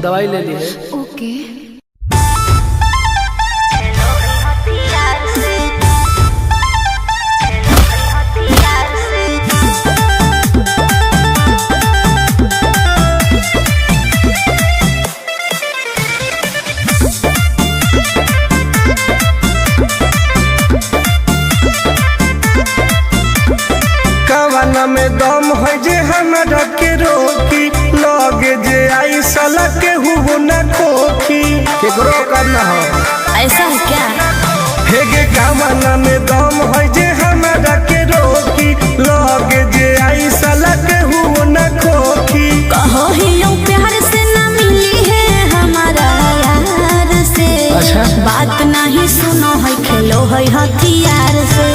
दवाई ले ली है। ओके। कवाना में दम है जे हमरा के रोकी, लगे जे आई साला के हुओ न खोखी। केकरो करना हो ऐसा है क्या? हे गे कवाना में दम है जे हमरा के रोकी, लगे जे आई साला के हुओ न खोखी। कहो ही यूं प्यार से ना मिली है हमारा यार से। अच्छा। बात नहीं सुनो है खेलो है हथियार से।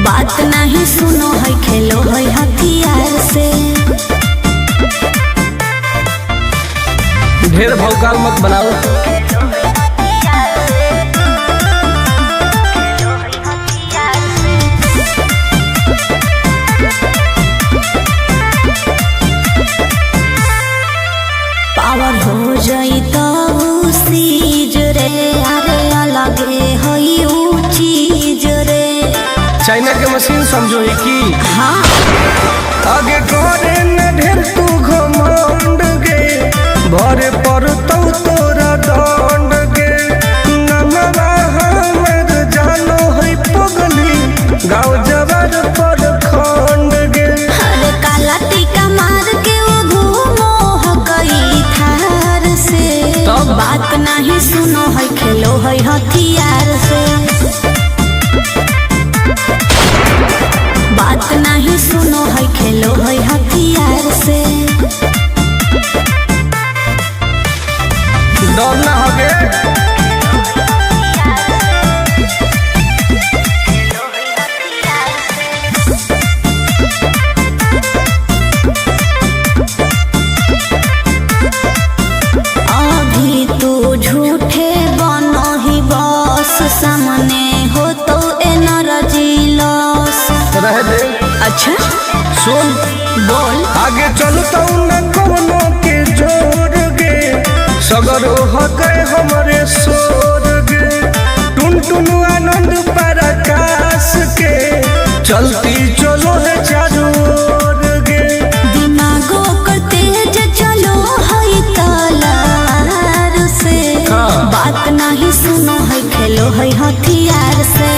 बात नहीं सुनो है खेलो है हथियार से। ढेर भौकाल मत बनाओ। पावर हो जाई तो सीज रे, अरे अलगे है ऊ चीज रे। चाइना के मशीन समझो है कि हाँ आगे करे न ढेर तू घमंड गे, भरे पर तोरा दंड गे। नमवा हमर जानो है पगली, गाँव जबर पर खंड गे। अरे काला टीका मार के वो घूमो है कई थार से। तब? बात नहीं सुनो है खेलो है हथियार से। बात नहीं सुनो है खेलो है हथियार से। डर ना होगे अभी तू झूठे बनो ही बस, सामने हो तो एनर्जी लॉस। रह दे। अच्छा सुन बोल। आगे चलता न कोनो के जोर गे, सगर हो गए हमरे सोर गे। टुन टुन आनंद पराकाश के, चलती चलो है चारू ओर गे। दिमागो को तेज चलो है तलवार से। हाँ। बात नहीं सुनो है खेलो है हथियार से।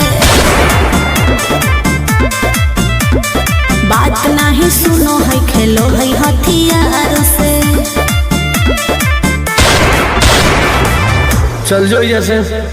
बात नहीं सुनो है खेलो है हथियार से। चल जो जैसे।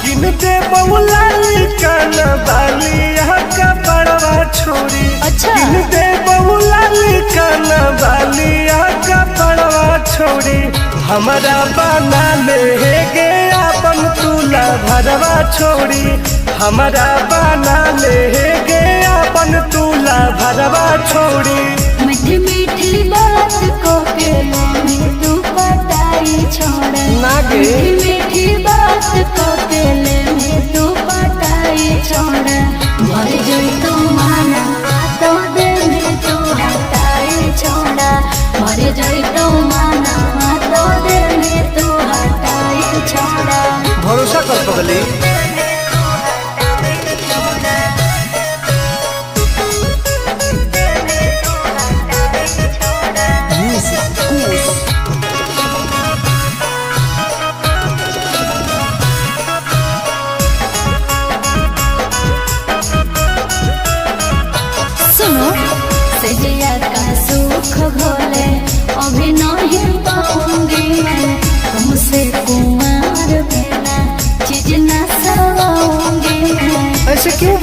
किनते बहुला कान बाली का बड़वा छोरी। अच्छा। किनते बहुला कान बाली का बड़वा छोरी। हमारा बना ले गे अपन तुला भरवा छोड़ी। हमारा बना ले गे अपन तुला भरवा छोड़ी। मीठी मीठी बात को के ले तू पटाई छोड़। नागे। मीठी मीठी बात को के ले तू पटाई छोड़। मर जाई तो माना तो दे में तू हटाई छोड़। मर जाई तो माना तो दे में तू हटाई छोड़। भरोसा कर पगली।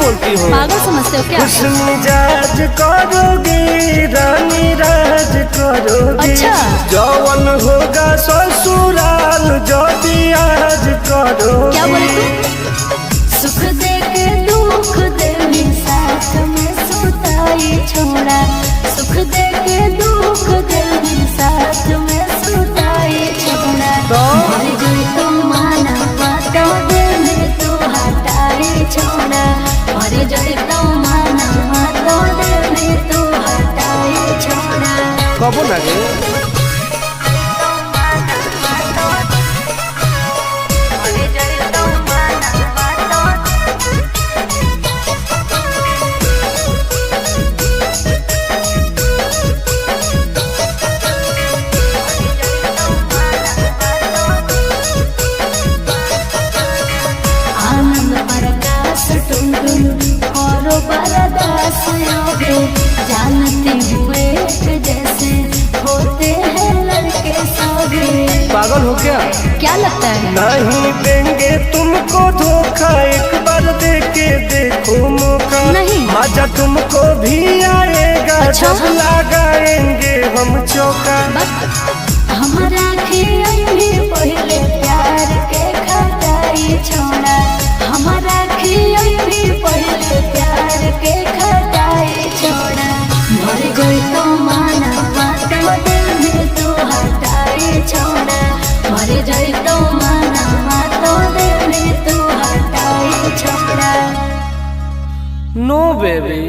बोलती हो? पागल समझते हो क्या? खुश मिजाज करोगे रानी राज करोगे। अच्छा। जौवन होगा ससुराल जो भी आज करोगे। क्या बोले तू? सुख दे के दुख दे साथ में सुताई छोड़ा। सुख दे के दुख दे साथ में सुताई छोड़ा। मर गई तो माना बातों दे में तू हटाई छोड़ा। मर गई तो माना बातों दे में तू हटाई छोड़ा। कबो लगे जानते हुए जैसे होते हैं लड़के सभी। पागल हो क्या? क्या लगता है? नहीं देंगे तुमको धोखा, एक बार दे के देखो मौका। नहीं। मजा तुमको भी आएगा। अच्छा? जब लगाएंगे हम चौका। हमारा भी पहले प्यार के खटाई छोड़ा। हमारा भी पहले प्यार के खटाई छोड़ा। मर गई तो माना बातों दिल में तू हटाई छोड़ा। मर गई तो माना बातों दिल में तू हटाई छोड़ा। नो बेबी।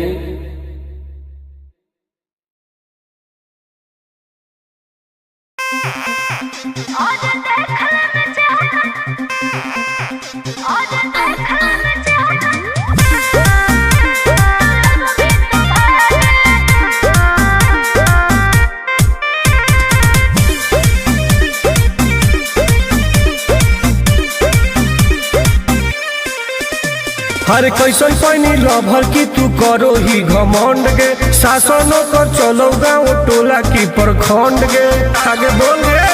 हर कैसन पैनी लभर की तू करो ही घमंड गे। शासनों को चलो गाँव टोला की प्रखंड गे। आगे बोल गे।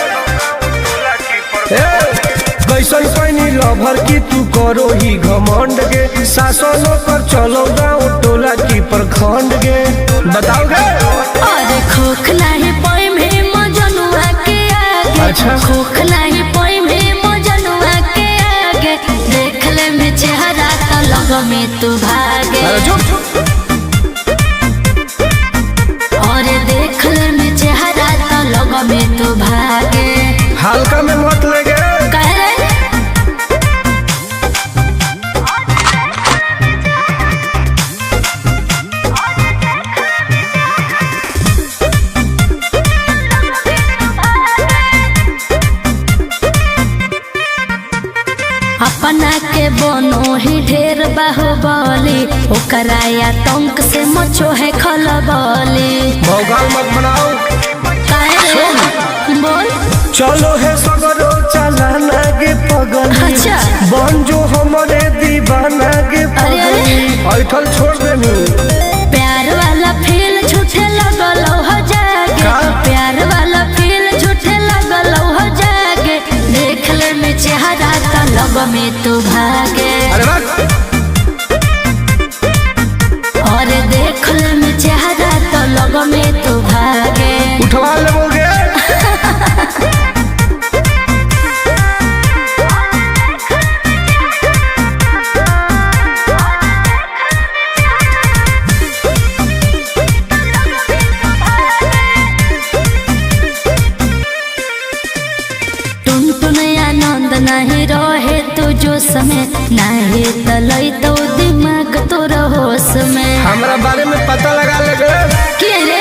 कैसन पैनी लभर की तू करो ही घमंड गे। शासनों को चलो गाँव टोला की प्रखंड गे। बताओ गे। अरे खोख नहीं पोई में मजनुआ के आगे। अच्छा। खोख नहीं पोई में मजनुआ के आगे। देख ले में चेहरा तो लगो में तू भागे। और देख ले में चेहरा तो लगो में तू भागे। हल्का में मत लगे। अपना के बनो ही ढेर बाहुबली। ओकरा आतंक से मचो है खलबली। भौकाल मत बनाओ। बोल। चलो है सगरो चलाना गे पगली। अच्छा। बन जो हमारे दीवाना गे पगली। ऐठल छोड़ देनी। प्यार वाला फील झूठे लगल हो जागे। प्यार वाला फील झूठे लगल हो जागे। देख ले में चेहरा तो लग में तू भागे। अरे बात। और देख ले में चेहरा तो लग में तू भागे। उठवा लोगे। नहीं रहे तू जो समय नहीं तलई तो दिमाग तो होश में। हमरा बारे में पता लगा लगे। क्या रे?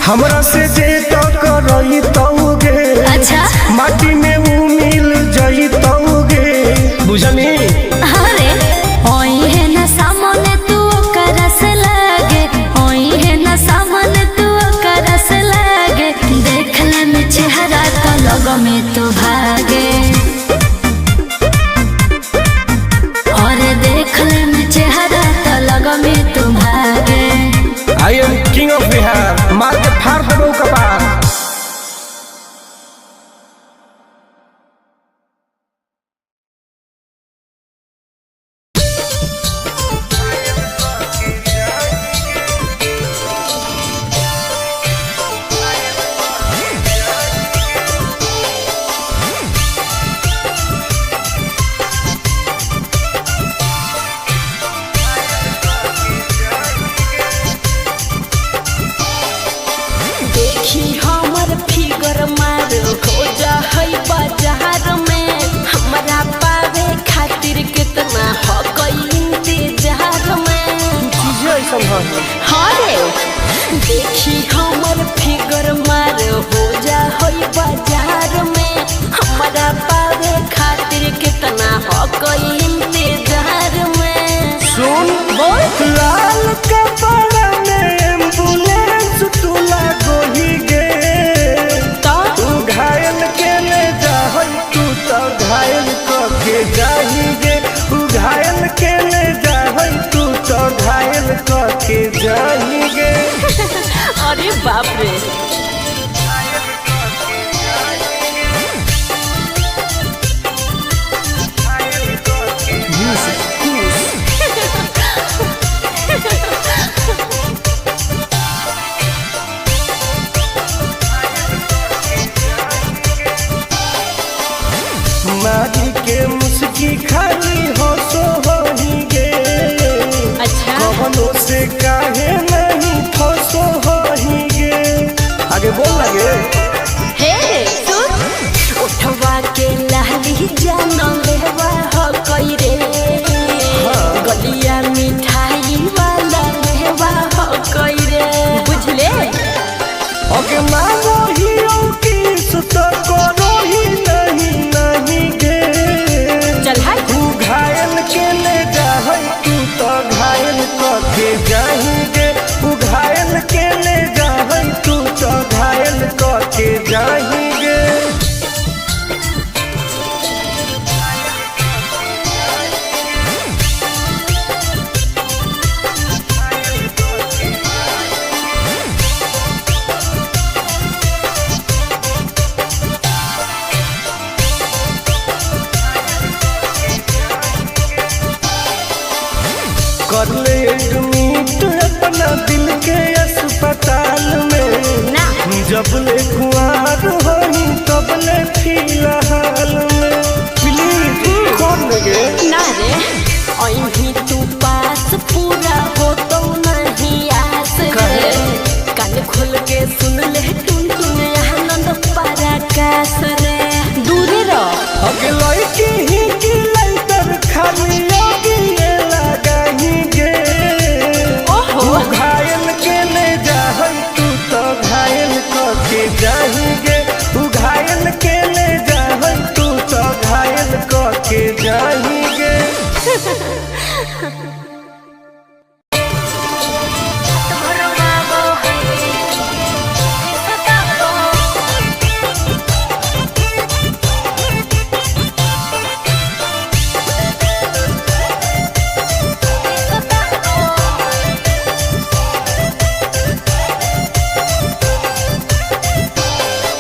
हमरा से जे तो करई तौगे। अच्छा। माटी में वो मिल जई तौगे। बुझनी? अरे ओई है ना सामने तू करस लागे। ओई है ना सामने तू करस लागे। देख ले में चेहरा तो लग में तू भागे। और देख ले में चेहरा तो लग में तू भागे। I am king of Bihar. मार के फाड़ देबो कपार। संभल। हाँ रे देखी हमर फिगर मार हो जा होई बाजार में हमारा पावे खातिर कितना हो कोई इंतजार में। सुन बोल लाल कपड़ा में एम्बुलेंस तू लागोही गे तो तू घायल के ले जाहई तू तो घायल के जाही गे तू घायल के ले जाहई तू तो घायल के जाही गे। अरे बाप रे मारी के मुस्की खाली हो सो होही गे अच्छा कवनो से काहे नहीं फसो होही गे। आगे बोल लगे हे सुन उठवा के लाली जान लेवा हो कोई रे गलिया मिठाई वाला लेवा हो कोई रे बुझले। ओके मानो ही किस तो करो ही नहीं गे चल हाय तू घायल के ले जाहई तू तो घायल के जाही गे तू घायल के ले जाहई तू तो घायल के जाही गे। कर ले एडमिट अपना दिल के अस्पताल में ना जब ले कुआर होही तब ले फिलहाल में प्लीज कौन लगे ना रे अहीं तू पास पूरा हो तो नहीं आस रे कान खोल के सुन ले टुन टुन आनंद पराकाश रे दूर रह अगे लड़की ही की लंतर खाली योगी ये लगाही गे ओहो तू घायल के ले जाहई तू तो घायल के जाही गे तू घायल के ले जाहई तू तो घायल के जाही गे।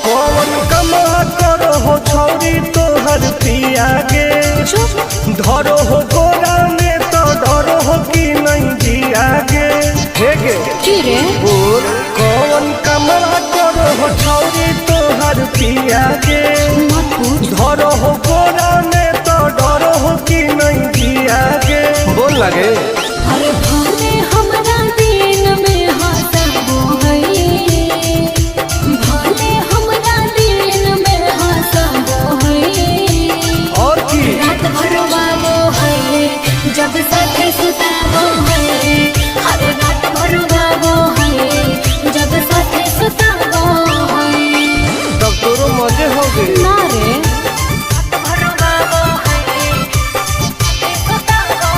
कौन कमा करो हो छौरी तोहर पिया गे धरो हो गोरा में तो डरो हो कि नहीं जिया गे हे गे की रे बोल कौन कमा करो हो छौरी तोहर पिया गे मत पूछ धरो हो गोरा में तो डरो हो कि नहीं जिया गे। बोल लगे अरे भले हमरा दिन में हंसबो है भले हमरा दिन में हंसबो है और की रात भर बाबो है जब साथे सुताबो है हर रात भर बाबो है जब साथे सुताबो है तब तोरो मजे हो गए ना रे रात भर बाबो है सुताबो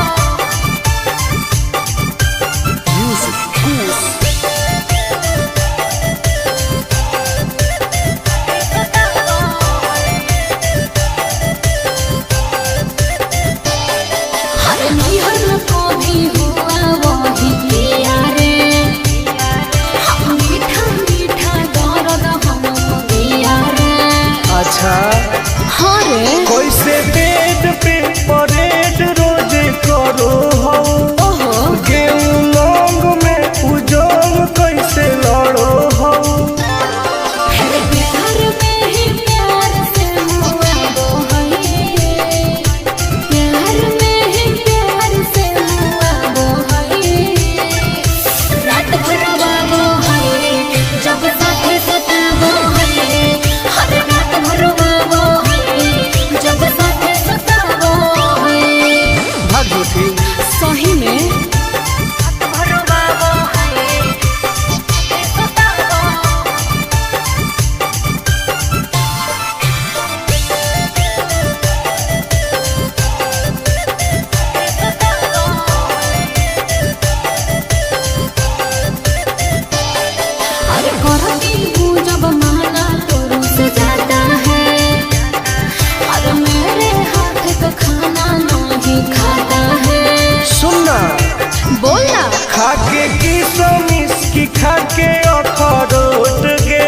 खाके किशमिश की खाके अखरोट गे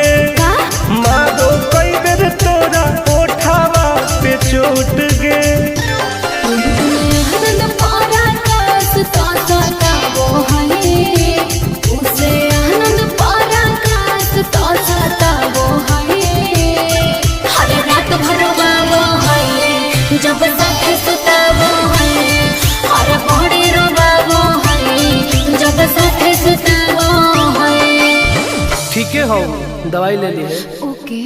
मारो कई बेर तोरा ओठावा पे चोट गे। आनंद पराकाश तो सतावो है उसे आनंद पराकाश तो सतावो है हर रात भर रोवावो है जब साथ सुतावो है हर बड़े रोवावो है जब साथ सुतावो है। ठीक है हो दवाई ले ली है। ओके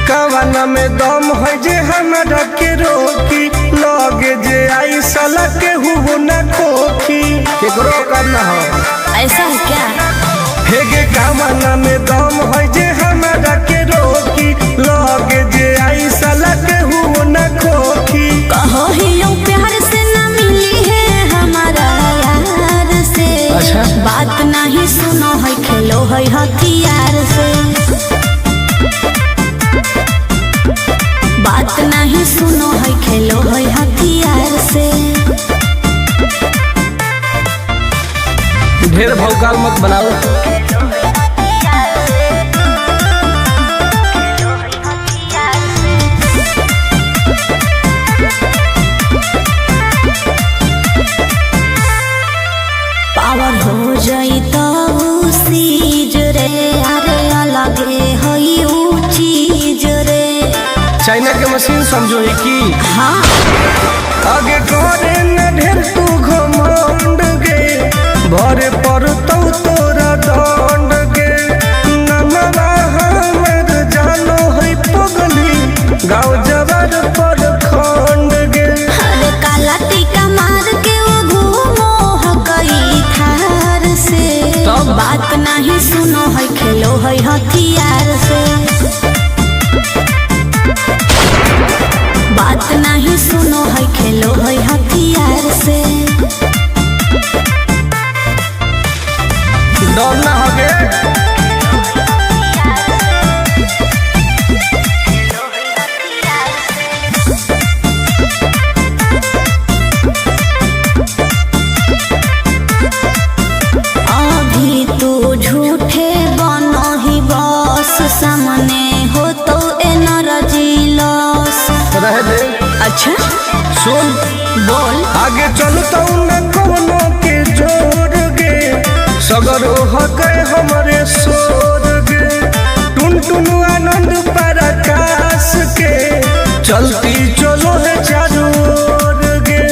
कवाना में दम है जे हमरा के रोकी लगे जे आई साला के हुओ न खोखी केकरो करना हो ऐसा है क्या? हेगे कवाना में दम है जे हमरा के रोकी लगे जे आई साला के हुओ न खोखी। कहो ही यूं प्यार से न मिली है हमारा यार से। अच्छा। बात नहीं सुनो है खेलो है हथियार से। बात नहीं सुनो है खेलो है हथियार से। ढेर भौकाल मत बनाओ। पावर हो जाई तो सीज रे अरे अलगे हई ऊ चीज रे। चाइना के मशीन समझो है कि हाँ आगे करे न ढेर तू घमंड गे भरे पड़तौ तोरा दंड गे नमवा हमर जानो है पगली गाँव जबर पर खंड गे। अरे काला टीका मार के वो घूमो हकई थार से। तब? बात नहीं सुनो है खेलो है हथियार से। बात नहीं सुनो है खेलो है हथियार से। डर ना हगे अभी तू झूठे बनो ही बस सामने हो तो एनर्जी लॉस। रह दे। अच्छा सुन बोल आगे चलतौ न कोनो के जोर गे सगर हके हमरे सोर गे टुन टुन आनंद पराकाश के चलती चलो है चारों ओर गे।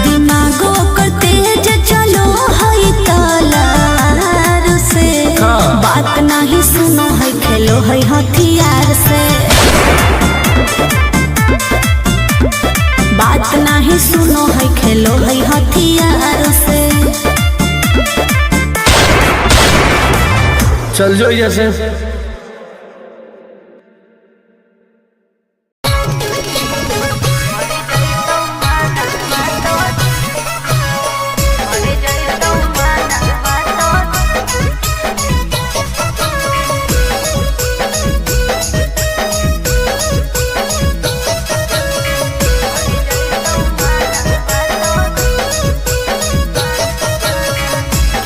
दिमागो कर तेज चलो है तलार से। हाँ। बात नहीं सुनो है खेलो है हथियार से। बात नहीं सुनो है खेलो है हथियार से। चल जो जैसे।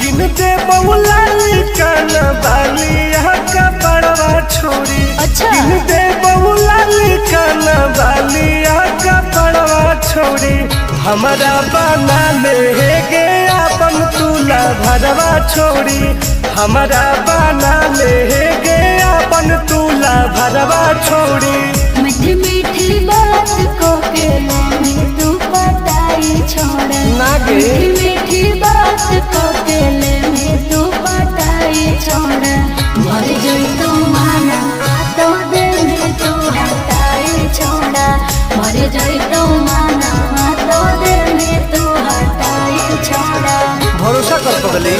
किनते बहुला कान बालिया का बड़वा छोड़ी। अच्छा। किनते बहुला कान बालिया का बड़वा छोड़ी हमारा बना ले गे अपन तुला भरवा छोड़ी हमारा बना ले गे अपन तुला भरवा छोड़ी। मीठी मीठी बात को के में तू पटाई छोड़। ना गे। मीठी मीठी बात को के में तू पटाई छोड़। मर जोई तू माना तो दे में तू हटाई छोड़ा। मर जोई तू माना तो दे में तू हटाई छोड़ा। भरोसा कर पगली।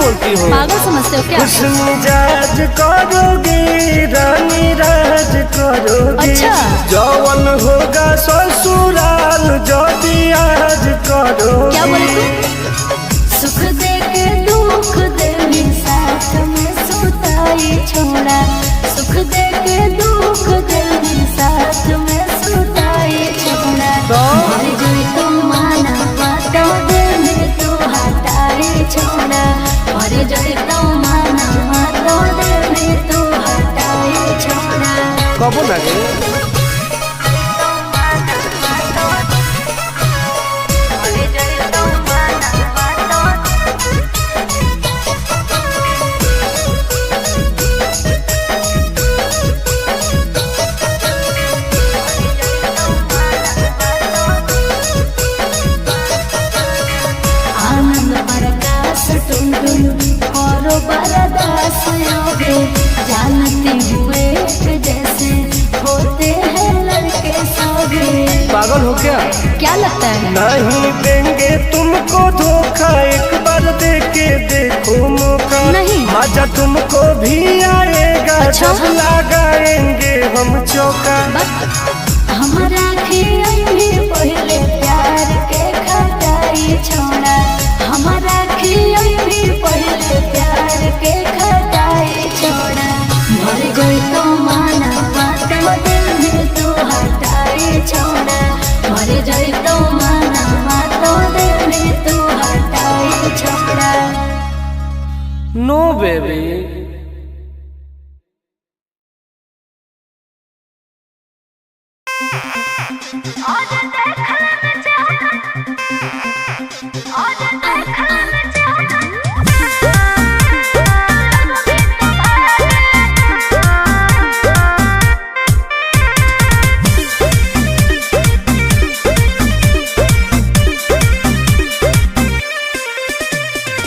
बोलती हो? पागल समझते हो क्या? खुश मिजाज करोगे रानी राज करोगे। अच्छा। जौवन होगा ससुराल जो आज करोगे। क्या बोले तू? सुख दे के दुख दे साथ में सुताई छोड़ा। सुख दे के दुख दे साथ में सुताई छोड़ा। मर गई तो माना बातों दे में तू हटाई छोड़ा। मर गई तो माना बातों दे में तू हटाई छोड़ा। कबो ना गे बरदास होगे जानते हुए जैसे होते हैं लड़के सौगे। पागल हो क्या? क्या लगता है? नहीं देंगे तुमको धोखा, एक बार दे के देखो मौका। नहीं। मजा तुमको भी आएगा। अच्छा? जब लगाएंगे हम चौका। हमारा भी पहले प्यार के खटाई छोड़ा। हमारा भी पहले प्यार के खटाई छोड़ा। मर गई तो माना बातों दिल में तू हटाई छोड़ा। मर गई तो माना बातों दिल में तू हटाई छोड़ा। नो बेबी।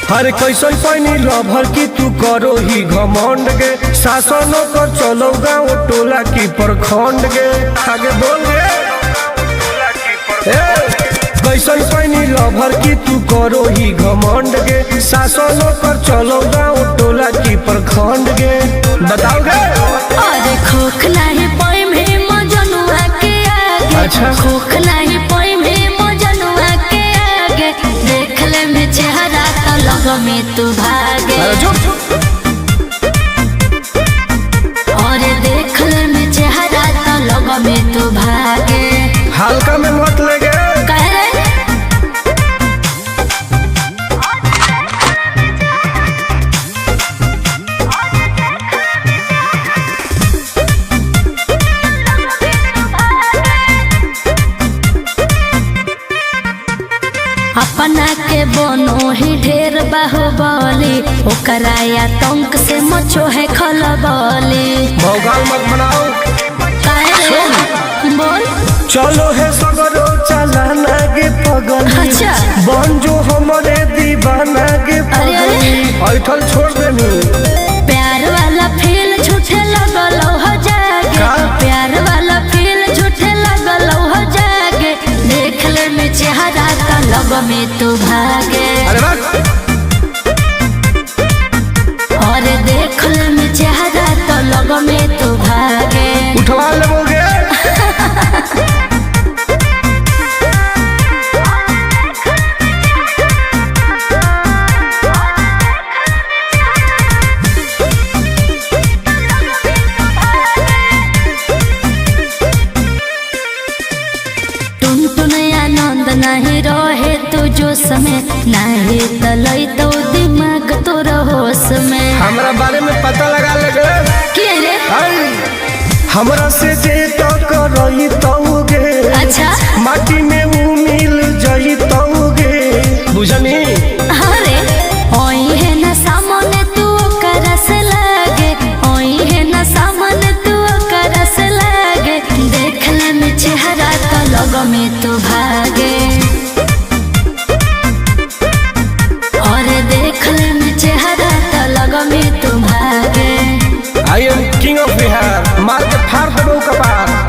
हर कैसन पानी लभर की तू करो ही घमंड गे। शासनों कर चलो गाँव टोला की प्रखंड गे। आगे बोल गे। कैसन पानी लभर की तू करो ही घमंड गे। शासनों कर चलो गाँव टोला की प्रखंड गे। बताओ गे। अरे खोखला ही पाई में मजनुआ के आगे। अच्छा। खोखला ही पाई में मजनुआ के आगे। देख ले में चेहरा तो लग में तू भागे। और देख ले में चेहरा तो लग में तू भागे। हल्का में मत लगे। कह रहे अपना के बनो ही ढेर बाहुबली। ओकरा आतंक से मचो है खलबली। भौकाल मत बनाओ। बोल। चलो है सगरो चलाना गे पगली। अच्छा। बन जो हमारे दीवाना गे पगली। ऐठल छोड़ देनी। प्यार वाला फील झूठे लगल हो जागे। का? प्यार वाला फील झूठे लगल हो जागे। देख ले में चेहरा का लग में तू भागे। अरे वाह। और देख ले में चेहरा तो लग में तू भागे। उठवा लोगे। नहीं रहे तू जो समय नहीं तलई तो दिमाग तो होश में। हमरा बारे में पता लगा लगे। के रे? हमरा से जे तो करई तौगे। अच्छा। माटी में वो मिल जाई तौगे। बुझनी। अरे ओई है ना सामने तू करस लागे। ओई है ना सामने तू करस लागे। देख ले में चेहरा तो लग में तू भागे। और देख ले में चेहरा तो लग में तू भागे। I am king of Bihar. मार के फाड़ देबो कपार।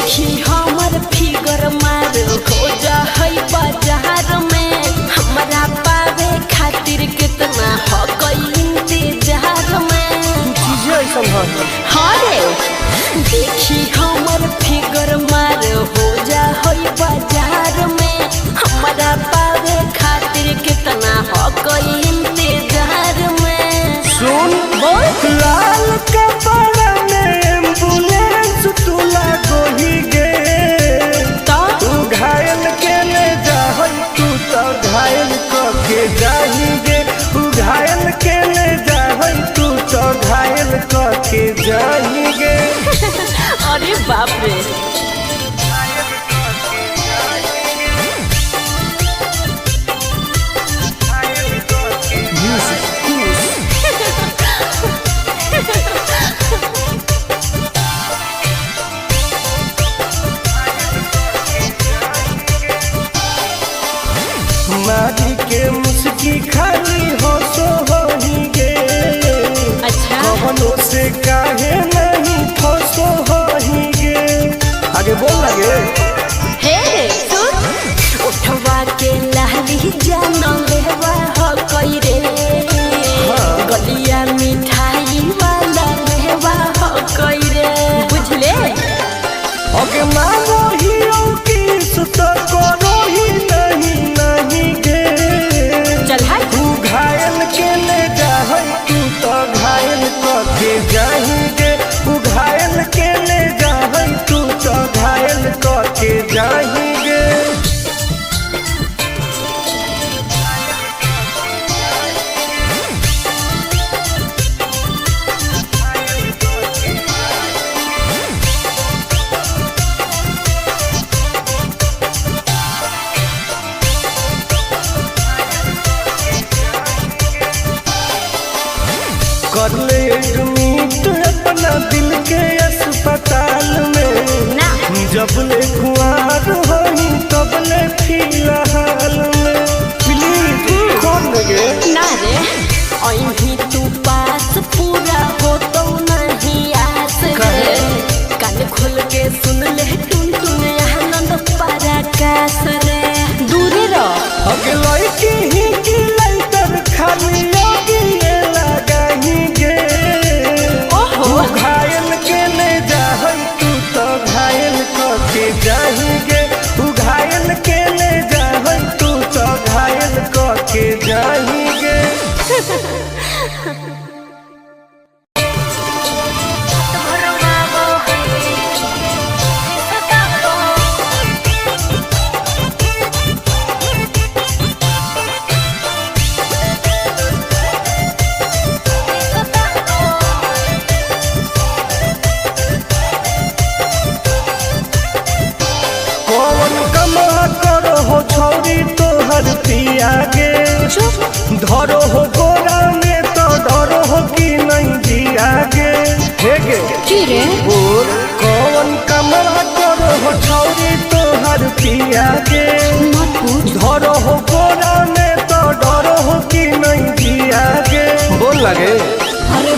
देखी हमर फिगर मार हो जा है बाजार में हमरा पावे खातिर कितना हो गई इंतजार में चीजें ऐसा है हाँ रे देखी हमर फिगर मार हो जा है बाजार में हमरा पावे खातिर कितना हो गई इंतजार में सुन बोल लाल कपड़ा में एम्बुलेंस तुला गोही गे तो तू घायल के ले जाहई तू तो घायल के जाही गे तू घायल के ले जाहई तू तो घायल के जाही गे अरे बाप रे मारी के मुस्की खाली हो सो होही गे अच्छा कवनो से काहे नहीं फसो होही गे आगे बोल लगे हे सुन उठवा के लहली जानो लेवा हो कोई रे गलिया मिठाई वाला लेवा हो कोई रे बुझले अगे मांगो ही किस तो करो ही नहीं गे चल हाय तू घायल के ले जाहई तू तो घायल के जाही गे तू घायल के ले जाहई तू तो घायल के जाही गे कर ले एडमिट अपना दिल के अस्पताल में ना जब ले खुआर होई तब ले फिलहाल में प्लीज कौन लगे ना रे अहीं तू पास पूरा हो तो नहीं आस रे कान खोल के सुन ले टुन टुन आनंद पराकाश रे दूरी रह अगे लड़की ही की लाइटर खाली लगी लगाही गे ओहो तू घायल के ले जाहई तू तो घायल के जाही गे तू घायल के ले जाहई तू तो घायल के जाही गे कौन कमा करो हो छौरी तोहर पिया गे धरो हो गोरा में तो डरो हो कि नहीं जिया गे हे गे की रे बोल कौन कमा करो हो छौरी तोहर पिया गे मत पूछ धरो हो गोरा में तो डरो हो कि नहीं जिया गे बोल लगे अरे